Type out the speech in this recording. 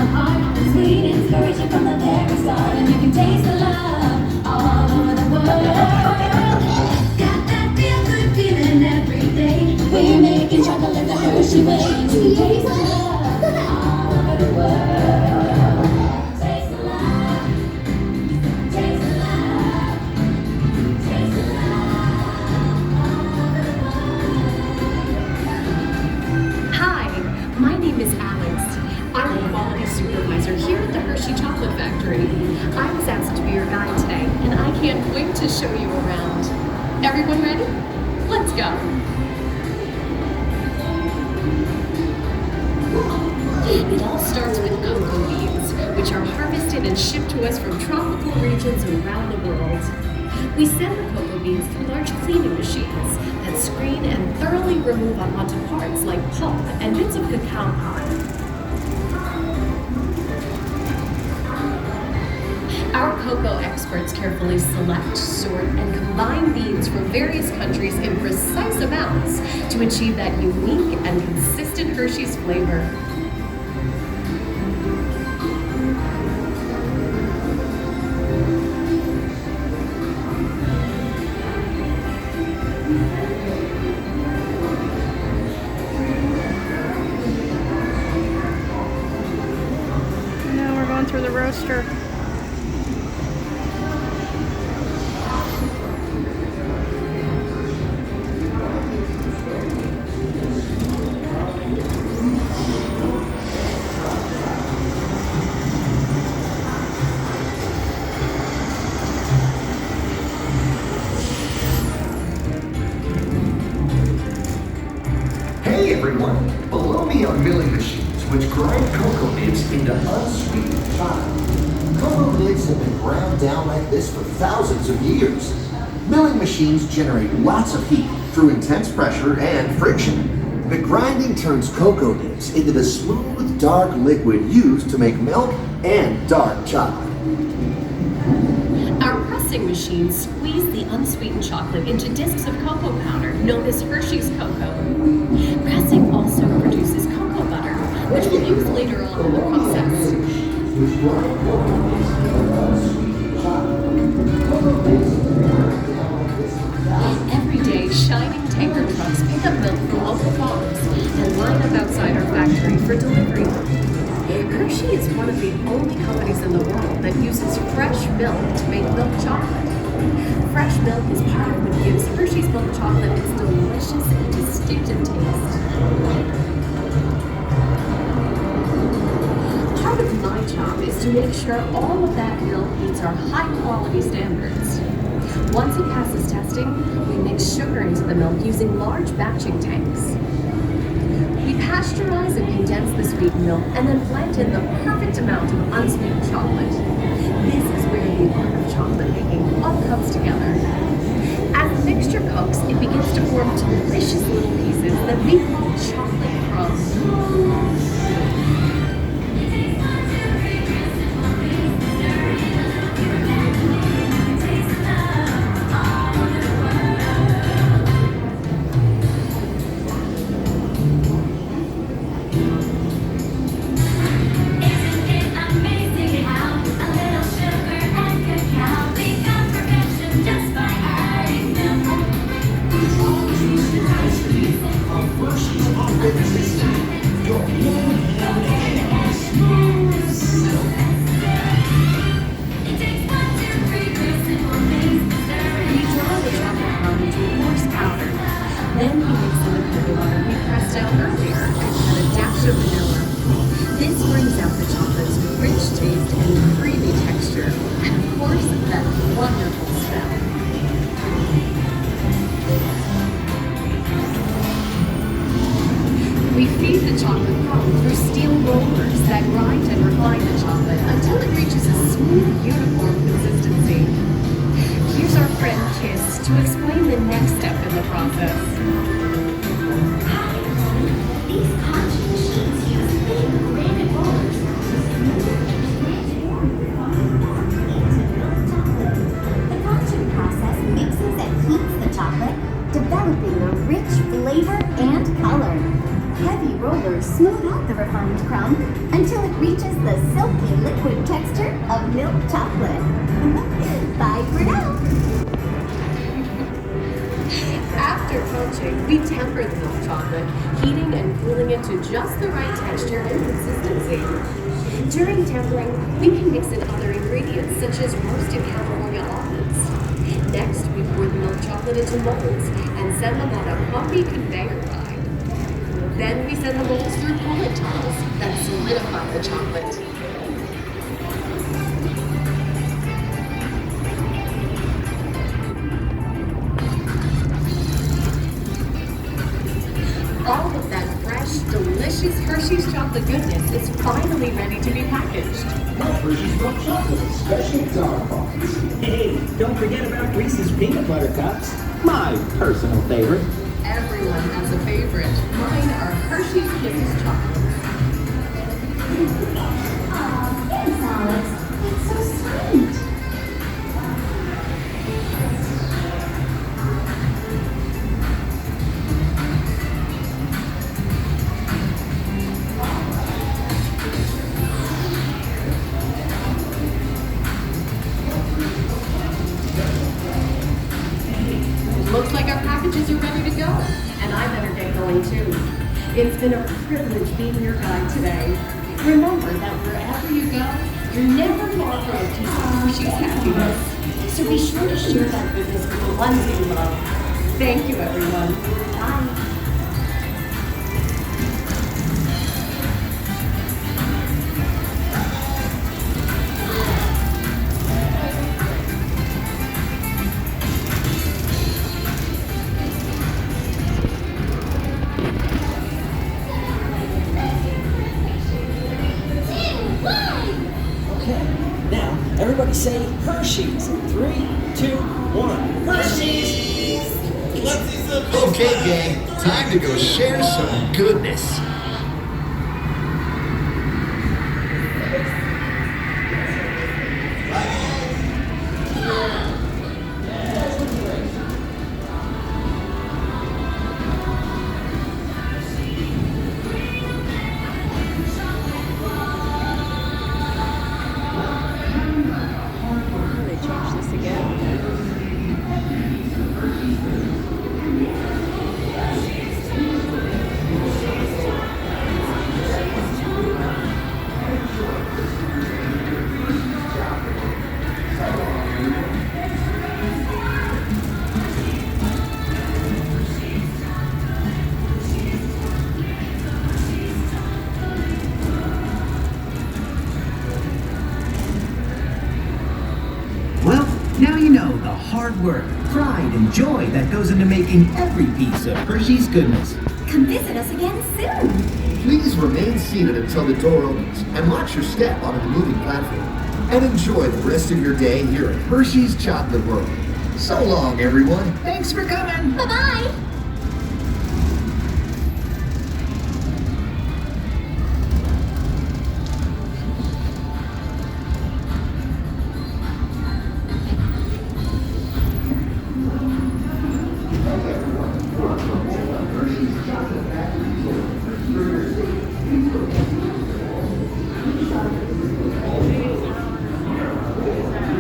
heart is sweet inspiration from the very start, and you can taste the love all over the world. Got that feel good feeling every day. We're making chocolate the Hershey way, and you can taste the love all over the world. Taste the love, taste the love, taste the love all over the world. Hi, my name is Alex. I'm a quality supervisor here at the Hershey Chocolate Factory. I was asked to be your guide today, and I can't wait to show you around. Everyone ready? Let's go. It all starts with cocoa beans, which are harvested and shipped to us from tropical regions around the world. We send the cocoa beans through large cleaning machines that screen and thoroughly remove unwanted parts like pulp and bits of cacao pod. Our cocoa experts carefully select, sort, and combine beans from various countries in precise amounts to achieve that unique and consistent Hershey's flavor. Now we're going through the roaster. Hey everyone! Below me are milling machines which grind cocoa nibs into unsweetened chocolate. Cocoa nibs have been ground down like this for thousands of years. Milling machines generate lots of heat through intense pressure and friction. The grinding turns cocoa nibs into the smooth, dark liquid used to make milk and dark chocolate. Our pressing machines squeeze the unsweetened chocolate into discs of cocoa powder known as Hershey's cocoa. Pressing also produces cocoa butter, which we'll use later on in the process. Every day, shining tanker trucks pick up milk from local farms and line up outside our factory for delivery. Hershey is one of the only companies in the world that uses fresh milk to make milk chocolate. Fresh milk is part of what gives Hershey's milk chocolate its delicious and distinctive taste. Part of my job is to make sure all of that milk meets our high quality standards. Once it passes testing, we mix sugar into the milk using large batching tanks. We pasteurize and condense the sweetened milk and then blend in the perfect amount of unsweetened chocolate. This is where the art of chocolate making all comes together. As the mixture cooks, it begins to form delicious little pieces that we call chocolate crumbs. Then we mix in the cocoa butter we pressed out earlier and a dash of vanilla. This brings out the chocolate's rich taste and creamy texture, and of course, that wonderful smell. We feed the chocolate crumb through steel rollers that grind and refine the chocolate until it reaches a smooth, uniform consistency. Here's our friend Kiss to explain the next step in the process. These conching machines use big granite rollers to transform into milk chocolate. The conching process mixes and heats the chocolate, developing a rich flavor and color. Heavy rollers rollers smooth out the refined crumb until it reaches the silky liquid texture of milk chocolate. Bye for now. After conching, we temper the milk chocolate, heating and cooling it to just the right texture and consistency. During tempering, we can mix in other ingredients such as roasted California almonds. Next, we pour the milk chocolate into molds and send them on a bumpy conveyor line. Then we send the molds through bullet tunnels that solidify the chocolate. All of that fresh, delicious Hershey's chocolate goodness is finally ready to be packaged. Not Hershey's milk chocolate, special dog pockets. Hey, don't forget about Reese's peanut butter cups. My personal favorite. Everyone has a favorite. Mine are Hershey's Kisses chocolates. Aw, thanks, Alex. That's so sweet. Looks like our packages are ready to go, and I better get going too. It's been a privilege being your guide today. Remember that wherever you go, you're never far from a piece of Hershey's happiness. So be sure to share that goodness with the ones that you love. Thank you, everyone. Bye. Okay, now everybody say Hershey's. 3, 2, 1. Hershey's! Okay, gang, time to go share some goodness. They changed this again. Well, now you know the hard work, pride, and joy that goes into making every piece of Hershey's goodness. Come visit us again soon. Please remain seated until the door opens and watch your step onto the moving platform. And enjoy the rest of your day here at Hershey's Chocolate World. So long, everyone. Thanks for coming! Bye-bye.